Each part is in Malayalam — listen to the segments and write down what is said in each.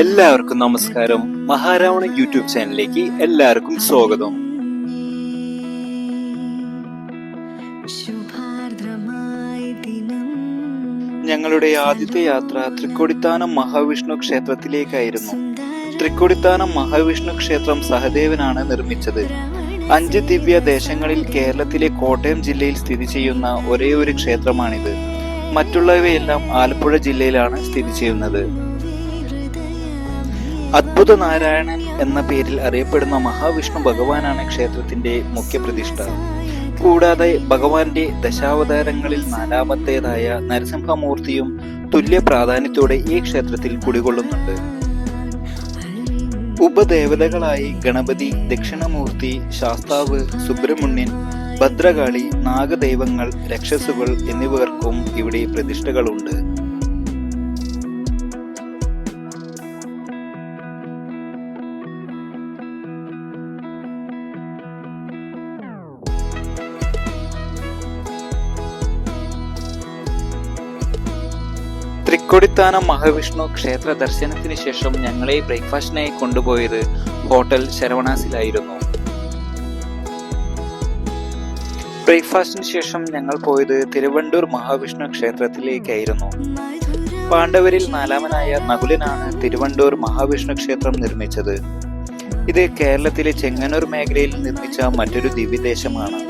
എല്ലാവർക്കും നമസ്കാരം. മഹാരാവണ യൂട്യൂബ് ചാനലിലേക്ക് എല്ലാവർക്കും സ്വാഗതം. ഞങ്ങളുടെ ആദ്യത്തെ യാത്ര തൃക്കൊടിത്താനം മഹാവിഷ്ണു ക്ഷേത്രത്തിലേക്കായിരുന്നു. തൃക്കൊടിത്താനം മഹാവിഷ്ണു ക്ഷേത്രം സഹദേവനാണ് നിർമ്മിച്ചത്. 5 ദിവ്യ ദേശങ്ങളിൽ കേരളത്തിലെ കോട്ടയം ജില്ലയിൽ സ്ഥിതി ചെയ്യുന്ന ഒരേ ഒരു ക്ഷേത്രമാണിത്. മറ്റുള്ളവയെല്ലാം ആലപ്പുഴ ജില്ലയിലാണ് സ്ഥിതി ചെയ്യുന്നത്. അദ്ഭുത നാരായണൻ എന്ന പേരിൽ അറിയപ്പെടുന്ന മഹാവിഷ്ണു ഭഗവാനാണ് ക്ഷേത്രത്തിന്റെ മുഖ്യ പ്രതിഷ്ഠ. കൂടാതെ ഭഗവാന്റെ ദശാവതാരങ്ങളിൽ 4ാമത്തേതായ നരസിംഹമൂർത്തിയും തുല്യ പ്രാധാന്യത്തോടെ ഈ ക്ഷേത്രത്തിൽ കുടികൊള്ളുന്നുണ്ട്. ഉപദേവതകളായി ഗണപതി, ദക്ഷിണമൂർത്തി, ശാസ്താവ്, സുബ്രഹ്മണ്യൻ, ഭദ്രകാളി, നാഗദൈവങ്ങൾ, രക്ഷസുകൾ എന്നിവർക്കും ഇവിടെ പ്രതിഷ്ഠകളുണ്ട്. തൃക്കൊടിത്താനം മഹാവിഷ്ണു ക്ഷേത്ര ദർശനത്തിന് ശേഷം ഞങ്ങളെ ബ്രേക്ക്ഫാസ്റ്റിനായി കൊണ്ടുപോയത് ഹോട്ടൽ ശരവണാസിലായിരുന്നു. ബ്രേക്ക്ഫാസ്റ്റിന് ശേഷം ഞങ്ങൾ പോയത് തിരുവണ്ടൂർ മഹാവിഷ്ണു ക്ഷേത്രത്തിലേക്കായിരുന്നു. പാണ്ഡവരിൽ 4ാമനായ നകുലനാണ് തിരുവണ്ടൂർ മഹാവിഷ്ണു ക്ഷേത്രം നിർമ്മിച്ചത്. ഇത് കേരളത്തിലെ ചെങ്ങന്നൂർ മേഖലയിൽ നിർമ്മിച്ച മറ്റൊരു ദിവ്യദേശമാണ്.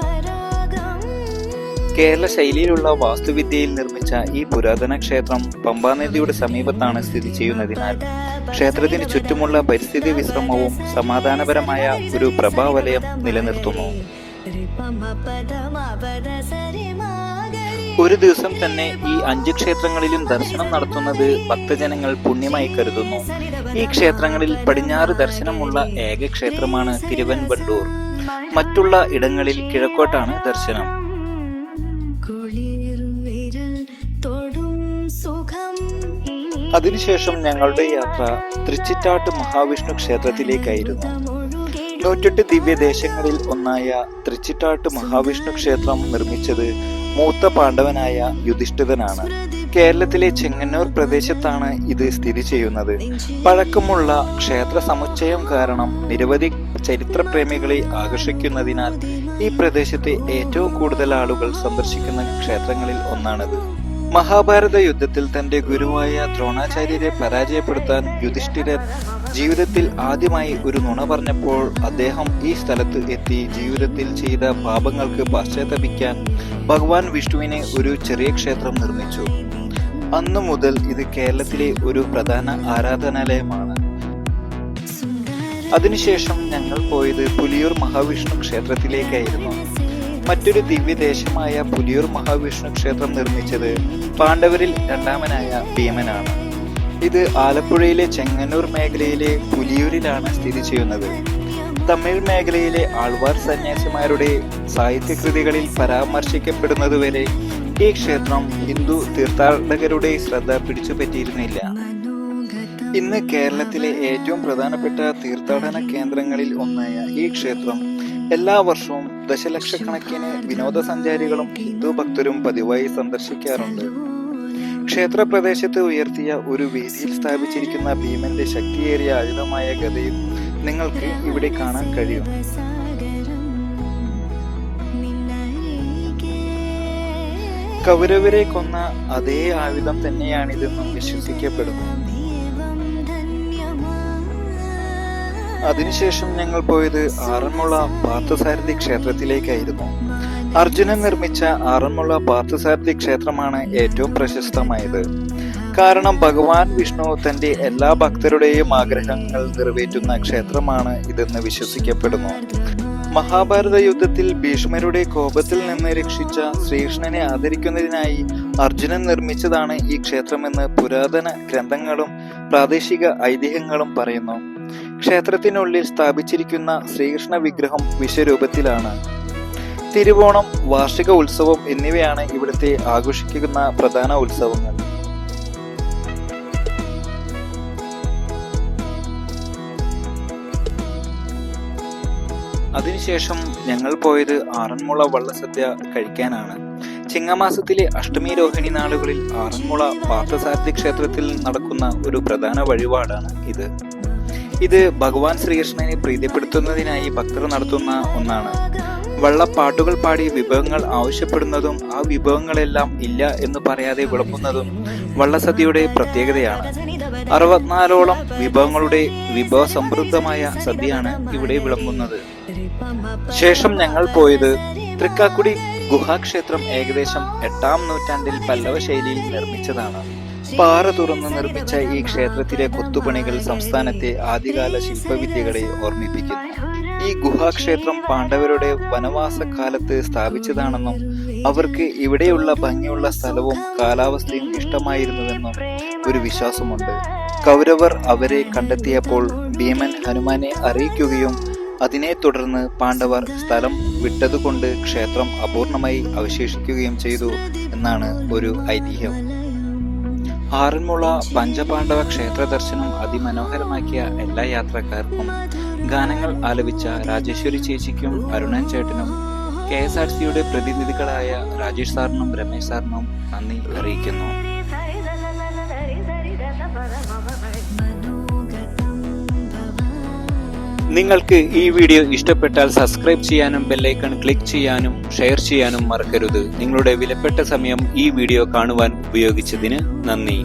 കേരള ശൈലിയിലുള്ള വാസ്തുവിദ്യയിൽ നിർമ്മിച്ച ഈ പുരാതന ക്ഷേത്രം പമ്പാനദിയുടെ സമീപത്താണ് സ്ഥിതി ചെയ്യുന്നതിനാൽ ക്ഷേത്രത്തിന് ചുറ്റുമുള്ള പരിസ്ഥിതി വിശ്രമവും സമാധാനപരമായ ഒരു പ്രഭാവലയം നിലനിർത്തുന്നു. ഒരു ദിവസം തന്നെ ഈ 5 ക്ഷേത്രങ്ങളിലും ദർശനം നടത്തുന്നത് ഭക്തജനങ്ങൾ പുണ്യമായി കരുതുന്നു. ഈ ക്ഷേത്രങ്ങളിൽ പടിഞ്ഞാറ് ദർശനമുള്ള ഏക ക്ഷേത്രമാണ് തിരുവൻവണ്ടൂർ. മറ്റുള്ള ഇടങ്ങളിൽ കിഴക്കോട്ടാണ് ദർശനം. അതിനുശേഷം ഞങ്ങളുടെ യാത്ര തൃച്ചിറ്റാട്ട് മഹാവിഷ്ണു ക്ഷേത്രത്തിലേക്കായിരുന്നു. 108 ദിവ്യദേശങ്ങളിൽ ഒന്നായ തൃച്ചിറ്റാട്ട് മഹാവിഷ്ണു ക്ഷേത്രം നിർമ്മിച്ചത് മൂത്ത പാണ്ഡവനായ യുധിഷ്ഠിരനാണ്. കേരളത്തിലെ ചെങ്ങന്നൂർ പ്രദേശത്താണ് ഇത് സ്ഥിതി ചെയ്യുന്നത്. പഴക്കമുള്ള ക്ഷേത്ര സമുച്ചയം കാരണം നിരവധി ചരിത്രപ്രേമികളെ ആകർഷിക്കുന്നതിനാൽ ഈ പ്രദേശത്തെ ഏറ്റവും കൂടുതൽ ആളുകൾ സന്ദർശിക്കുന്ന ക്ഷേത്രങ്ങളിൽ ഒന്നാണിത്. മഹാഭാരത യുദ്ധത്തിൽ തന്റെ ഗുരുവായ ദ്രോണാചാര്യരെ പരാജയപ്പെടുത്താൻ യുധിഷ്ഠിരൻ ജീവിതത്തിൽ ആദ്യമായി ഒരു നുണ പറഞ്ഞപ്പോൾ അദ്ദേഹം ഈ സ്ഥലത്ത് എത്തി ജീവിതത്തിൽ ചെയ്ത പാപങ്ങൾക്ക് പശ്ചാത്തപിക്കാൻ ഭഗവാൻ വിഷ്ണുവിനെ ഒരു ചെറിയ ക്ഷേത്രം നിർമ്മിച്ചു. അന്നു മുതൽ ഇത് കേരളത്തിലെ ഒരു പ്രധാന ആരാധനാലയമാണ്. അതിനുശേഷം ഞങ്ങൾ പോയത് പുലിയൂർ മഹാവിഷ്ണു ക്ഷേത്രത്തിലേക്കായിരുന്നു. മറ്റൊരു ദിവ്യദേശമായ പുലിയൂർ മഹാവിഷ്ണു ക്ഷേത്രം നിർമ്മിച്ചത് പാണ്ഡവരിൽ 2ാമനായ ഭീമനാണ്. ഇത് ആലപ്പുഴയിലെ ചെങ്ങന്നൂർ മേഖലയിലെ പുലിയൂരിലാണ് സ്ഥിതി ചെയ്യുന്നത്. തമിഴ് മേഖലയിലെ ആൾവാർ സന്യാസിമാരുടെ സാഹിത്യകൃതികളിൽ പരാമർശിക്കപ്പെടുന്നതുവരെ ഈ ക്ഷേത്രം ഹിന്ദു തീർത്ഥാടകരുടെ ശ്രദ്ധ പിടിച്ചുപറ്റിയിരുന്നില്ല. ഇന്ന് കേരളത്തിലെ ഏറ്റവും പ്രധാനപ്പെട്ട തീർത്ഥാടന കേന്ദ്രങ്ങളിൽ ഒന്നായ ഈ ക്ഷേത്രം എല്ലാ വർഷവും ദശലക്ഷക്കണക്കിന് വിനോദസഞ്ചാരികളും ഹിന്ദു ഭക്തരും പതിവായി സന്ദർശിക്കാറുണ്ട്. ക്ഷേത്ര പ്രദേശത്ത് ഉയർത്തിയ ഒരു വേദിയിൽ സ്ഥാപിച്ചിരിക്കുന്ന ഭീമന്റെ ശക്തിയേറിയ ആയുധമായ ഗദയും നിങ്ങൾക്ക് ഇവിടെ കാണാൻ കഴിയും. കൗരവരെ കൊന്ന അതേ ആയുധം തന്നെയാണിതെന്നും വിശ്വസിക്കപ്പെടുന്നു. അതിനുശേഷം ഞങ്ങൾ പോയത് ആറന്മുള പാർത്ഥസാരഥി ക്ഷേത്രത്തിലേക്കായിരുന്നു. അർജുനൻ നിർമ്മിച്ച ആറന്മുള പാർത്ഥസാരഥി ക്ഷേത്രമാണ് ഏറ്റവും പ്രശസ്തമായത്. കാരണം ഭഗവാൻ വിഷ്ണു തന്റെ എല്ലാ ഭക്തരുടെയും ആഗ്രഹങ്ങൾ നിറവേറ്റുന്ന ക്ഷേത്രമാണ് ഇതെന്ന് വിശ്വസിക്കപ്പെടുന്നു. മഹാഭാരത യുദ്ധത്തിൽ ഭീഷ്മരുടെ കോപത്തിൽ നിന്ന് രക്ഷിച്ച ശ്രീകൃഷ്ണനെ ആദരിക്കുന്നതിനായി അർജുനൻ നിർമ്മിച്ചതാണ് ഈ ക്ഷേത്രമെന്ന് പുരാതന ഗ്രന്ഥങ്ങളും പ്രാദേശിക ഐതിഹ്യങ്ങളും പറയുന്നു. ക്ഷേത്രത്തിനുള്ളിൽ സ്ഥാപിച്ചിരിക്കുന്ന ശ്രീകൃഷ്ണ വിഗ്രഹം വിശ്വരൂപത്തിലാണ്. തിരുവോണം, വാർഷിക ഉത്സവം എന്നിവയാണ് ഇവിടുത്തെ ആഘോഷിക്കുന്ന പ്രധാന ഉത്സവങ്ങൾ. അതിനുശേഷം ഞങ്ങൾ പോയത് ആറന്മുള വള്ളസദ്യ കഴിക്കാനാണ്. ചിങ്ങമാസത്തിലെ അഷ്ടമി രോഹിണി നാളുകളിൽ ആറന്മുള പാർത്ഥസാരഥി ക്ഷേത്രത്തിൽ നടക്കുന്ന ഒരു പ്രധാന വഴിപാടാണ് ഇത്. ഇത് ഭഗവാൻ ശ്രീകൃഷ്ണനെ പ്രീതിപ്പെടുത്തുന്നതിനായി ഭക്തർ നടത്തുന്ന ഒന്നാണ്. വള്ളപ്പാട്ടുകൾ പാടി വിഭവങ്ങൾ ആവശ്യപ്പെടുന്നതും ആ വിഭവങ്ങളെല്ലാം ഇല്ല എന്ന് പറയാതെ വിളമ്പുന്നതും വള്ളസദ്യയുടെ പ്രത്യേകതയാണ്. 64ഓളം വിഭവങ്ങളുടെ വിഭവസമൃദ്ധമായ സദ്യയാണ് ഇവിടെ വിളമ്പുന്നത്. ശേഷം ഞങ്ങൾ പോയത് തൃക്കാക്കുടി ഗുഹാക്ഷേത്രം. ഏകദേശം 8-ാം നൂറ്റാണ്ടിൽ പല്ലവ ശൈലിയിൽ നിർമ്മിച്ചതാണ്. പാറ തുറന്ന് നിർമ്മിച്ച ഈ ക്ഷേത്രത്തിലെ കൊത്തുപണികൾ സംസ്ഥാനത്തെ ആദ്യകാല ശില്പവിദ്യകളെ ഓർമ്മിപ്പിക്കുന്നു. ഈ ഗുഹാക്ഷേത്രം പാണ്ഡവരുടെ വനവാസ കാലത്ത് സ്ഥാപിച്ചതാണെന്നും അവർക്ക് ഇവിടെയുള്ള ഭംഗിയുള്ള സ്ഥലവും കാലാവസ്ഥയും ഇഷ്ടമായിരുന്നുവെന്നും ഒരു വിശ്വാസമുണ്ട്. കൗരവർ അവരെ കണ്ടെത്തിയപ്പോൾ ഭീമൻ ഹനുമാനെ അറിയിക്കുകയും അതിനെ തുടർന്ന് പാണ്ഡവർ സ്ഥലം വിട്ടതുകൊണ്ട് ക്ഷേത്രം അപൂർണമായി അവശേഷിക്കുകയും ചെയ്തു എന്നാണ് ഒരു ഐതിഹ്യം. ആറന്മുള പഞ്ചപാണ്ഡവ ക്ഷേത്ര ദർശനം അതിമനോഹരമാക്കിയ എല്ലാ യാത്രക്കാർക്കും ഗാനങ്ങൾ ആലപിച്ച രാജേശ്വരി ചേച്ചിക്കും അരുണൻ ചേട്ടനും KSRTCയുടെ പ്രതിനിധികളായ രാജേഷ് സാറിനും രമേശ് സാറിനും നന്ദി അറിയിക്കുന്നു. നിങ്ങൾക്ക് ഈ വീഡിയോ ഇഷ്ടപ്പെട്ടാൽ സബ്സ്ക്രൈബ് ചെയ്യാനും ബെല്ലൈക്കൺ ക്ലിക്ക് ചെയ്യാനും ഷെയർ ചെയ്യാനും മറക്കരുത്. നിങ്ങളുടെ വിലപ്പെട്ട സമയം ഈ വീഡിയോ കാണുവാൻ ഉപയോഗിച്ചതിന് നന്ദി.